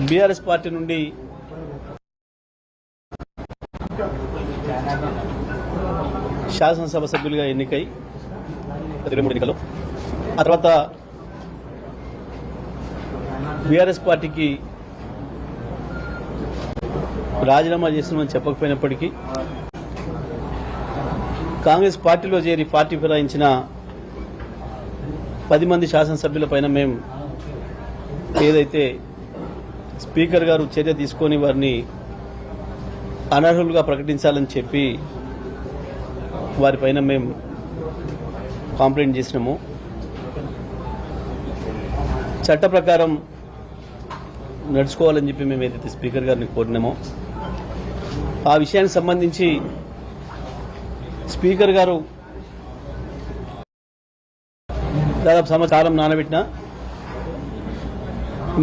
BRS party నుండి శాసనసభ సభ్యులుగా ఎన్నికై 23 ఎన్నికలు ఆ తర్వాత బీఆర్ఎస్ పార్టీకి రాజీనామా చేస్తున్నామని చెప్పకపోయినప్పటికీ కాంగ్రెస్ పార్టీలో చేరి పార్టీ ఫిరాయించిన 10 మంది శాసనసభ్యులపైన మేము ఏదైతే స్పీకర్ గారు చర్య తీసుకొని వారిని అనర్హులుగా ప్రకటించాలని చెప్పి వారిపైన మేము కంప్లైంట్ చేసినాము. చట్ట ప్రకారం నడుచుకోవాలని చెప్పి మేము ఏదైతే స్పీకర్ గారిని కోరినామో ఆ విషయానికి సంబంధించి స్పీకర్ గారు దాదాపు సంవత్సరం నానబెట్టినా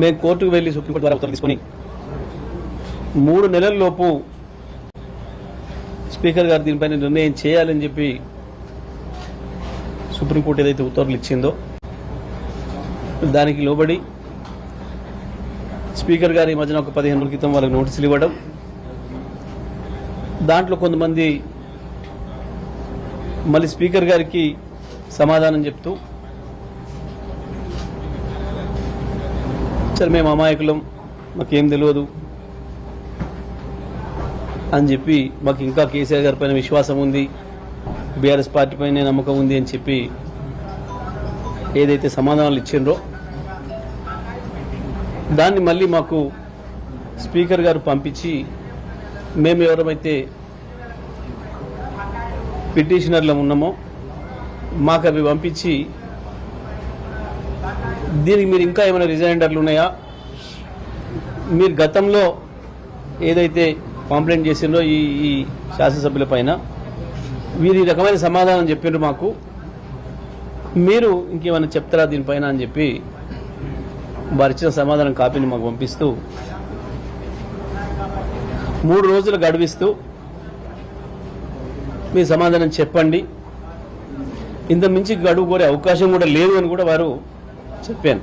మేము కోర్టుకు వెళ్లి సుప్రీంకోర్టు ద్వారా ఉత్తర్వులు తీసుకుని 3 నెలల లోపు స్పీకర్ గారు దీనిపైన నిర్ణయం చేయాలని చెప్పి సుప్రీంకోర్టు ఏదైతే ఉత్తర్వులు ఇచ్చిందో దానికి లోబడి స్పీకర్ గారు ఈ మధ్యన ఒక 15 రోజుల క్రితం వాళ్ళకి నోటీసులు ఇవ్వడం, దాంట్లో కొంతమంది మళ్ళీ స్పీకర్ గారికి సమాధానం చెప్తూ సరే మేము అమాయకులం, మాకేం తెలియదు అని చెప్పి, మాకు ఇంకా కేసీఆర్ గారి పైన విశ్వాసం ఉంది, బీఆర్ఎస్ పార్టీ పైన నమ్మకం ఉంది అని చెప్పి ఏదైతే సమాధానాలు ఇచ్చిండ్రో దాన్ని మళ్ళీ మాకు స్పీకర్ గారు పంపించి మేము ఎవరైతే పిటిషనర్లు ఉన్నామో మాకు అవి పంపించి దీనికి మీరు ఇంకా ఏమైనా రిజైండర్లు ఉన్నాయా, మీరు గతంలో ఏదైతే కంప్లైంట్ చేసిండ్రో ఈ శాసనసభ్యుల పైన వీరు ఈ రకమైన సమాధానం చెప్పిండ్రు, మాకు మీరు ఇంకేమైనా చెప్తారా దీనిపైన అని చెప్పి వారు ఇచ్చిన సమాధానం కాపీని మాకు పంపిస్తూ 3 రోజులు గడువిస్తూ మీ సమాధానం చెప్పండి, ఇంత మించి గడువు కోరే అవకాశం కూడా లేదు అని కూడా వారు చెప్పాను.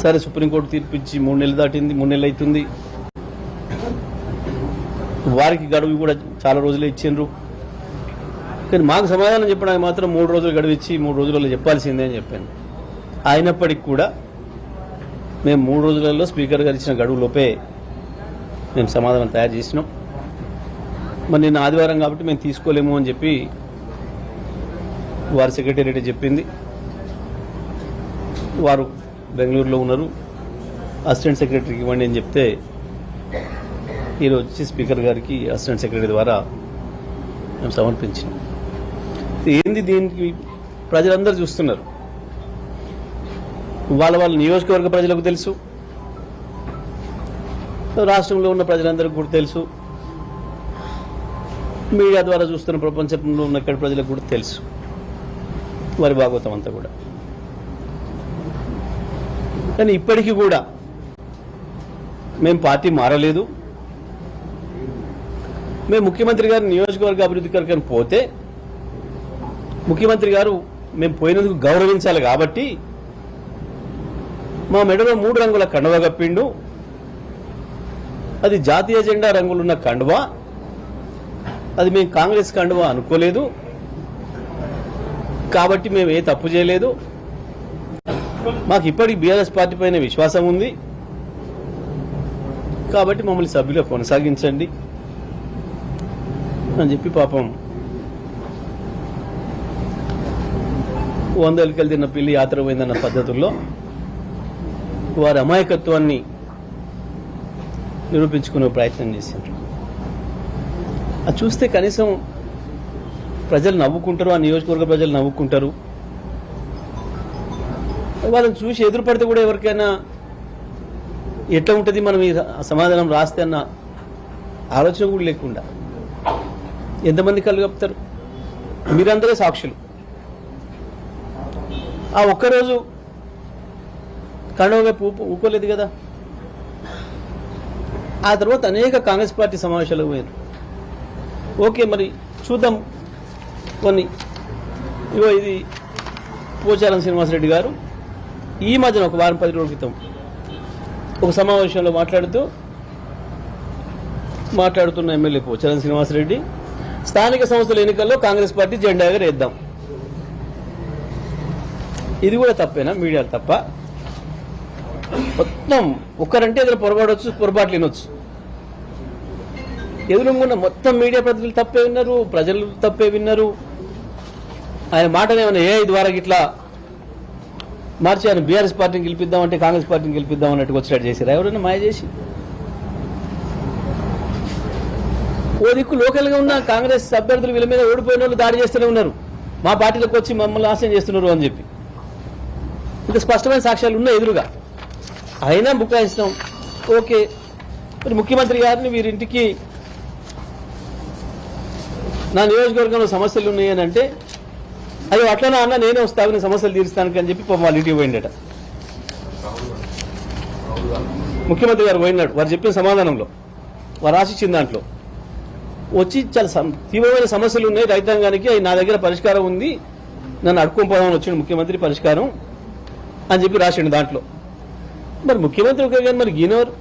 సరే సుప్రీంకోర్టు తీర్పు ఇచ్చి 3 నెలలు దాటింది, 3 నెలలు అవుతుంది. వారికి గడువు కూడా చాలా రోజులే ఇచ్చిండ్రు, కానీ మాకు సమాధానం చెప్పడానికి మాత్రం 3 రోజులు గడువు ఇచ్చి 3 రోజులలో చెప్పాల్సిందే అని చెప్పాను. అయినప్పటికీ కూడా మేము 3 రోజులలో స్పీకర్ గారు ఇచ్చిన గడువు లోపే మేము సమాధానం తయారు చేసినాం. మరి నిన్న ఆదివారం కాబట్టి మేము తీసుకోలేము అని చెప్పి వారి సెక్రటేరియట్ చెప్పింది. వారు బెంగళూరులో ఉన్నారు, అసిస్టెంట్ సెక్రటరీకి ఇవ్వండి అని చెప్తే ఈరోజు వచ్చి స్పీకర్ గారికి అసిస్టెంట్ సెక్రటరీ ద్వారా మేము సమర్పించినాం. ఏంది దీనికి ప్రజలందరూ చూస్తున్నారు, వాళ్ళ నియోజకవర్గ ప్రజలకు తెలుసు, రాష్ట్రంలో ఉన్న ప్రజలందరికీ కూడా తెలుసు, మీడియా ద్వారా చూస్తున్న ప్రపంచంలో ఉన్న ఇక్కడ ప్రజలకు కూడా తెలుసు వారి భాగవతం అంతా కూడా. కానీ ఇప్పటికీ కూడా మేము పార్టీ మారలేదు. మేము ముఖ్యమంత్రి గారి నియోజకవర్గ అభివృద్ధి కొరకు పోతే ముఖ్యమంత్రి గారు మేము పోయినందుకు గౌరవించాలి కాబట్టి మా మెడలో 3 రంగుల కండువా కప్పిండు, అది జాతీయ జెండా రంగులున్న కండువా, అది మేము కాంగ్రెస్ కండువా అనుకోలేదు కాబట్టి మేము ఏ తప్పు చేయలేదు, మాకు ఇప్పటికి బీఆర్ఎస్ పార్టీ పైన విశ్వాసం ఉంది కాబట్టి మమ్మల్ని సభ్యులుగా కొనసాగించండి అని చెప్పి పాపం 100 ఎలుకలు తిన్న పిల్లి యాత్ర పోయిందన్న పద్ధతుల్లో వారి అమాయకత్వాన్ని నిరూపించుకునే ప్రయత్నం చేశారు. అది చూస్తే కనీసం ప్రజలు నవ్వుకుంటారు, ఆ నియోజకవర్గ ప్రజలు నవ్వుకుంటారు. వాళ్ళని చూసి ఎదురుపడితే కూడా ఎవరికైనా ఎట్లా ఉంటుంది మనం ఈ సమాధానం రాస్తే అన్న ఆలోచన కూడా లేకుండా ఎంతమంది కళ్ళు కప్పుతారు. మీరందరే సాక్షులు. ఆ ఒక్కరోజు కండువ వైపు ఊకోలేదు కదా. ఆ తర్వాత అనేక కాంగ్రెస్ పార్టీ సమావేశాలకు పోయారు. ఓకే, మరి చూద్దాం కొన్ని. ఇగో ఇది పోచారం శ్రీనివాసరెడ్డి గారు ఈ మధ్యన ఒక వారం 10 రోజుల క్రితం ఒక సమావేశంలో మాట్లాడుతున్న ఎమ్మెల్యే పోచారం శ్రీనివాసరెడ్డి స్థానిక సంస్థల ఎన్నికల్లో కాంగ్రెస్ పార్టీ జెండా ఎగరేద్దాం. ఇది కూడా తప్పేనా? మీడియాలు తప్ప? మొత్తం ఒక్కరంటే ఏదైనా పొరపాట్లు వినొచ్చు. ఎదురుగున్న మొత్తం మీడియా ప్రతినిధులు తప్పే విన్నారు, ప్రజలు తప్పే విన్నారు. ఆయన మాటనేమన్నా AI ద్వారా ఇట్లా మార్చి ఆయన బీఆర్ఎస్ పార్టీని గెలిపిద్దామంటే కాంగ్రెస్ పార్టీని గెలిపిద్దాం అన్నట్టు వచ్చినట్టు చేశారు. ఎవరైనా మాయ చేసి ఓ దిక్కు లోకల్గా ఉన్న కాంగ్రెస్ అభ్యర్థులు వీళ్ళ మీద ఓడిపోయిన వాళ్ళు దాడి చేస్తూనే ఉన్నారు, మా పార్టీలోకి వచ్చి మమ్మల్ని ఆశయం చేస్తున్నారు అని చెప్పి. ఇంత స్పష్టమైన సాక్ష్యాలు ఉన్నాయి ఎదురుగా. అయినా బుకాయించడం ఓకే. మరి ముఖ్యమంత్రి గారిని వీరింటికి నా నియోజకవర్గంలో సమస్యలు ఉన్నాయని అంటే అయ్యో అట్లనే అన్న నేనే వస్తాను, నేను సమస్యలు తీరుస్తానికి అని చెప్పి వాళ్ళ ఇంటికి పోయిండట. ముఖ్యమంత్రి గారు పోయినాడు. వారు చెప్పిన సమాధానంలో, వారు ఆశించిన దాంట్లో వచ్చి చాలా తీవ్రమైన సమస్యలు ఉన్నాయి రైతాంగానికి, అవి నా దగ్గర పరిష్కారం ఉంది, నన్ను అడుక్కోపోదామని వచ్చిండు ముఖ్యమంత్రి పరిష్కారం అని చెప్పి రాసిండు దాంట్లో. మరి ముఖ్యమంత్రి ఒకే కానీ మరి గీనోర్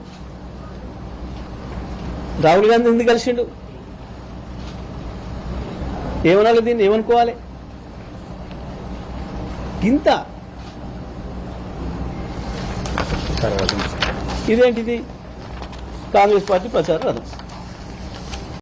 రాహుల్ గాంధీ ఎందుకు కలిసిండు? ఏమనాలి దీన్ని? ఏమనుకోవాలి? ఇంత ఇదేంటిది? కాంగ్రెస్ పార్టీ ప్రచారం రథం.